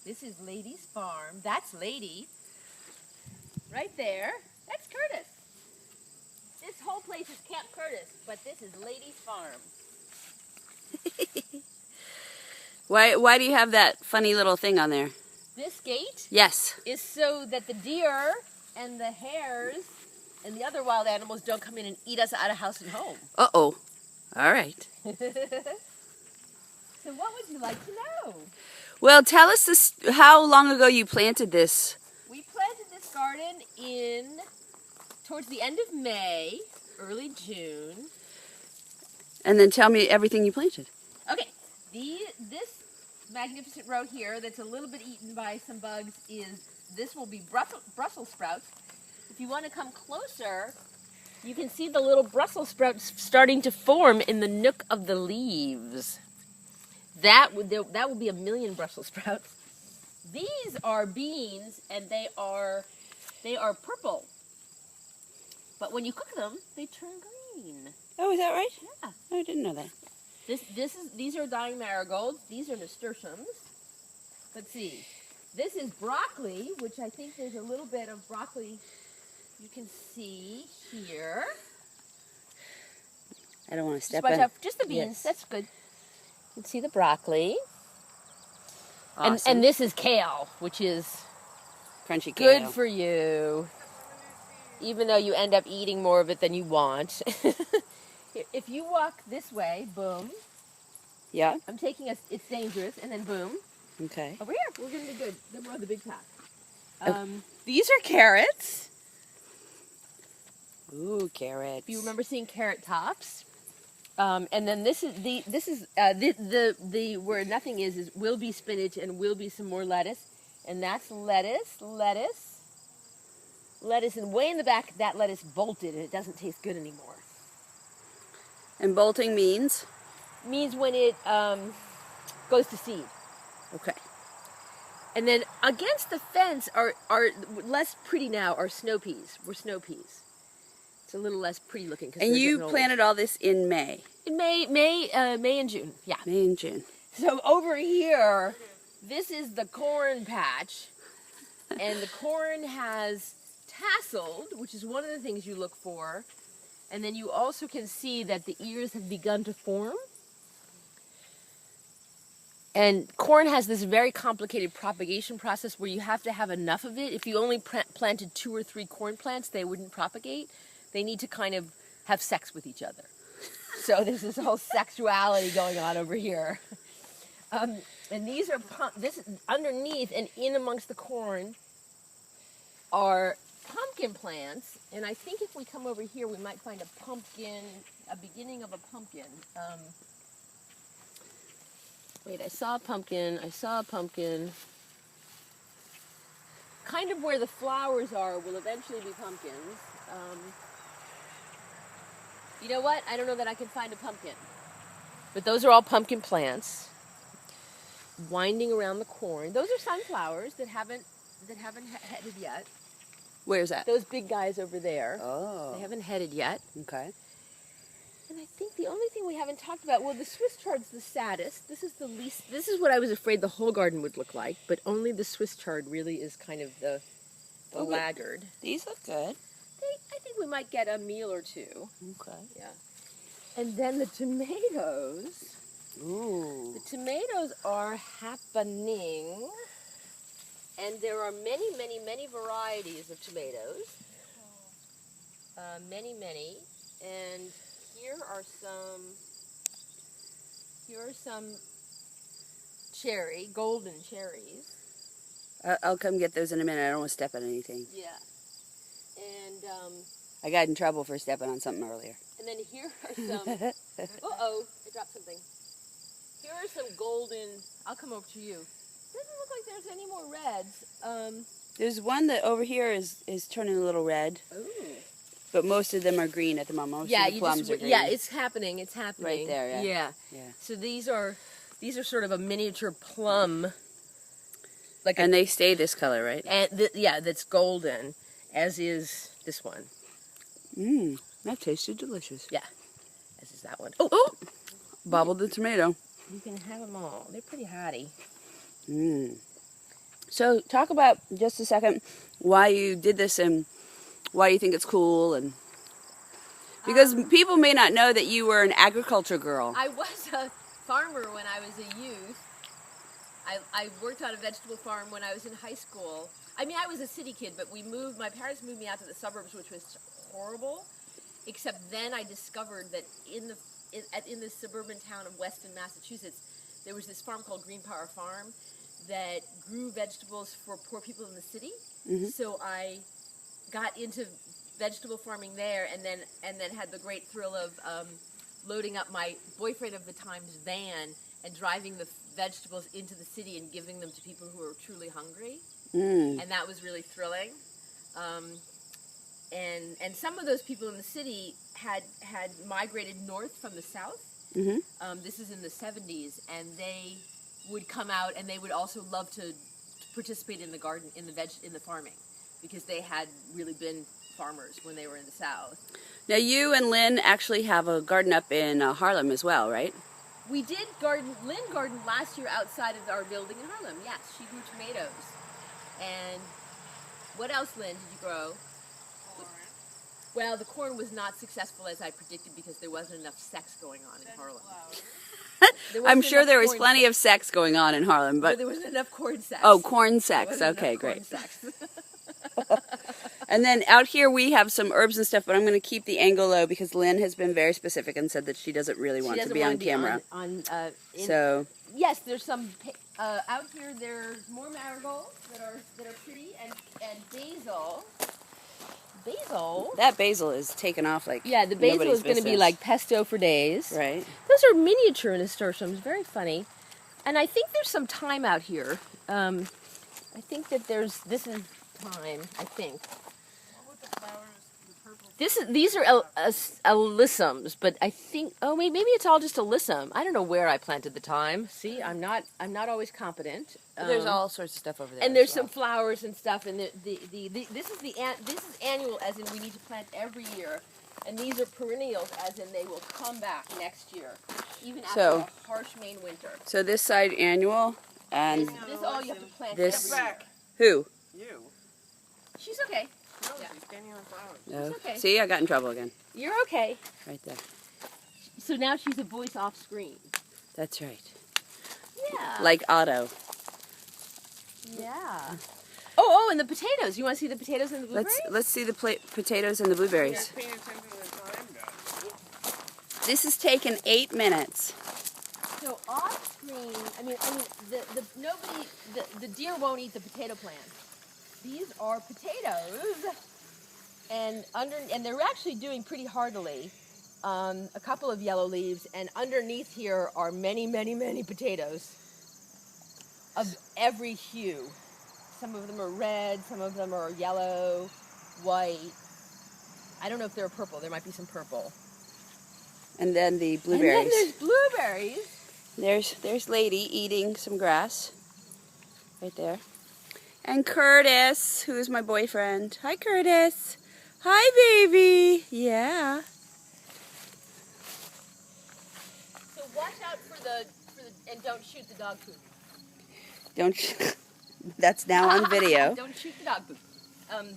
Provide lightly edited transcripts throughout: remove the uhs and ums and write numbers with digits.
This is Lady's farm. That's Lady. Right there. That's Curtis. This whole place is Camp Curtis, but this is Lady's farm. Why do you have that funny little thing on there? This gate Yes. is so that the deer and the hares and the other wild animals don't come in and eat us out of house and home. Uh-oh. All right. So what would you like to know? Well, tell us this, how long ago you planted this. We planted this garden towards the end of May, early June. And then tell me everything you planted. Okay, this magnificent row here that's a little bit eaten by some bugs this will be Brussels sprouts. If you want to come closer, you can see the little Brussels sprouts starting to form in the nook of the leaves. That will be 1,000,000 Brussels sprouts. These are beans, and they are purple. But when you cook them, they turn green. Oh, is that right? Yeah. Oh, I didn't know that. These are dying marigolds. These are nasturtiums. Let's see. This is broccoli, which I think there's a little bit of broccoli you can see here. I don't want to step on. Just the beans. Yes. That's good. You can see the broccoli. Awesome. And this is kale, which is Crunchy kale. good for you, even though you end up eating more of it than you want. If you walk this way, boom. Yeah. I'm taking us. It's dangerous, and then boom. Okay. Over here, we're gonna be good. Then we're on the big path. These are carrots. Ooh, carrots. If you remember seeing carrot tops. And then this is where nothing is will be spinach and will be some more lettuce, and that's lettuce, and way in the back that lettuce bolted and it doesn't taste good anymore. And bolting means? Means when it goes to seed. Okay. And then against the fence are less pretty now are snow peas. We're snow peas. It's a little less pretty looking. And you planted all this in May? In May and June. Yeah. May and June. So over here, this is the corn patch, and the corn has tasseled, which is one of the things you look for. And then you also can see that the ears have begun to form. And corn has this very complicated propagation process where you have to have enough of it. If you only planted 2 or 3 corn plants, they wouldn't propagate. They need to kind of have sex with each other. So there's this whole sexuality going on over here. And these are, underneath and in amongst the corn are pumpkin plants. And I think if we come over here, we might find a beginning of a pumpkin. Wait, I saw a pumpkin. Kind of where the flowers are will eventually be pumpkins. You know what? I don't know that I can find a pumpkin. But those are all pumpkin plants winding around the corn. Those are sunflowers that haven't headed yet. Where's that? Those big guys over there. Oh. They haven't headed yet. Okay. And I think the only thing we haven't talked about, well, the Swiss chard's the saddest. This is the least, this is what I was afraid the whole garden would look like, but only the Swiss chard really is kind of the laggard. These look good. I think we might get a meal or two. Okay. Yeah. And then the tomatoes. Ooh. The tomatoes are happening. And there are many, many, many varieties of tomatoes. Many. And here are some golden cherries. I'll come get those in a minute. I don't want to step on anything. Yeah. And I got in trouble for stepping on something earlier. and then here are some. Uh-oh, I dropped something. Here are some golden. I'll come over to you. Doesn't look like there's any more reds. There's one that over here is turning a little red. Ooh. But most of them are green at the moment. Most of the plums are green. Yeah, it's happening. It's happening. Right there, yeah. Yeah. So these are sort of a miniature plum. And they stay this color, right? And that's golden, as is this one. Mmm, that tasted delicious. Yeah, as is that one. Oh! Bobbled the tomato. You can have them all. They're pretty hotty. Mmm. So talk about, just a second, why you did this and why you think it's cool. And because people may not know that you were an agriculture girl. I was a farmer when I was a youth. I worked on a vegetable farm when I was in high school. I mean, I was a city kid, but my parents moved me out to the suburbs, which was horrible. Except then I discovered that in the suburban town of Weston, Massachusetts, there was this farm called Green Power Farm that grew vegetables for poor people in the city. Mm-hmm. So I got into vegetable farming there, and then had the great thrill of loading up my boyfriend of the time's van and driving the vegetables into the city and giving them to people who were truly hungry. And that was really thrilling. And some of those people in the city had migrated north from the south. Mm-hmm. This is in the 70s, and they would come out, and they would also love to participate in the garden, in the farming, because they had really been farmers when they were in the south. Now you and Lynn actually have a garden up in Harlem as well, right? We did Lynn gardened last year outside of our building in Harlem. Yes, she grew tomatoes. And what else, Lynn, did you grow? Corn. Well, the corn was not successful as I predicted because there wasn't enough sex going on in Harlem. I'm sure there was plenty of sex going on in Harlem, but there wasn't enough corn sex. Oh, corn sex. Okay, great. And then out here we have some herbs and stuff, but I'm going to keep the angle low because Lynn has been very specific and said that she doesn't really want to be on camera. So yes, there's some out here. There's more marigolds that are pretty, and basil. Basil. That basil is taken off like the basil is going to be like pesto for days. Right. Those are miniature nasturtiums. Very funny, and I think there's some thyme out here. I think that this is thyme. I think. What with the flowers, the purple? These are alyssums, but I think maybe it's all just alyssum. I don't know where I planted the thyme. See, I'm not always competent. There's all sorts of stuff over there. And there's some flowers and stuff. And this is annual, as in we need to plant every year. And these are perennials, as in they will come back next year, even after a harsh Maine winter. So this side annual, and this all you have to plant this every year. Who? You. She's okay. No, she's standing on flowers. No. It's okay. See, I got in trouble again. You're okay. Right there. So now she's a voice off screen. That's right. Yeah. Like Otto. Yeah. Oh, and the potatoes. You want to see the potatoes and the blueberries? Let's see the potatoes and the blueberries. Just paying attention to the time, guys. This has taken 8 minutes. So off screen, the deer won't eat the potato plants. These are potatoes, and they're actually doing pretty heartily. A couple of yellow leaves, and underneath here are many, many, many potatoes of every hue. Some of them are red, some of them are yellow, white. I don't know if they're purple. There might be some purple. And then the blueberries. And then there's blueberries. There's Lady eating some grass. Right there. And Curtis, who is my boyfriend. Hi, Curtis. Hi, baby. Yeah. So watch out for the and don't shoot the dog poop. That's now on video. Don't shoot the dog poop.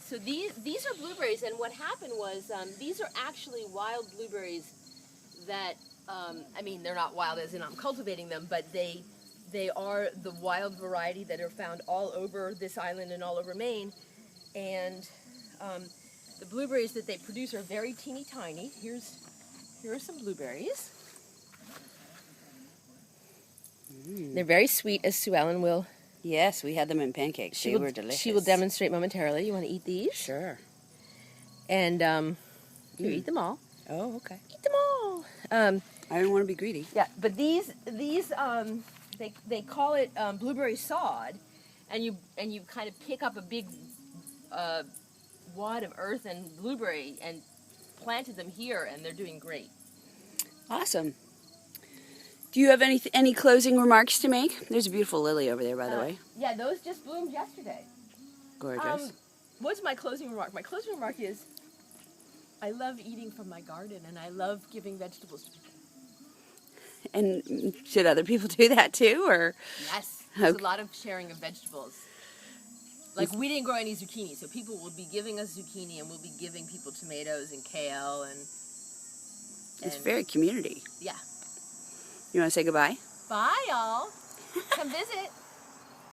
So these are blueberries, and what happened was these are actually wild blueberries that they're not wild as in I'm cultivating them, but they are the wild variety that are found all over this island and all over Maine. And the blueberries that they produce are very teeny tiny. Here are some blueberries. They're very sweet, as Sue Ellen will. Yes, we had them in pancakes. They were delicious. She will demonstrate momentarily. You want to eat these? Sure. And you eat them all. Oh, okay. Eat them all. I don't want to be greedy. Yeah, but these they call it blueberry sod, and you kind of pick up a big wad of earth and blueberry and planted them here, and they're doing great. Awesome. Do you have any closing remarks to make? There's a beautiful lily over there, by the way. Yeah, those just bloomed yesterday. Gorgeous. What's my closing remark? My closing remark is, I love eating from my garden, and I love giving vegetables to people. And should other people do that too, or? Yes, there's a lot of sharing of vegetables. Like, we didn't grow any zucchini, so people will be giving us zucchini, and we'll be giving people tomatoes and kale, and It's very community. yeah. You want to say goodbye? Bye, y'all. Come visit.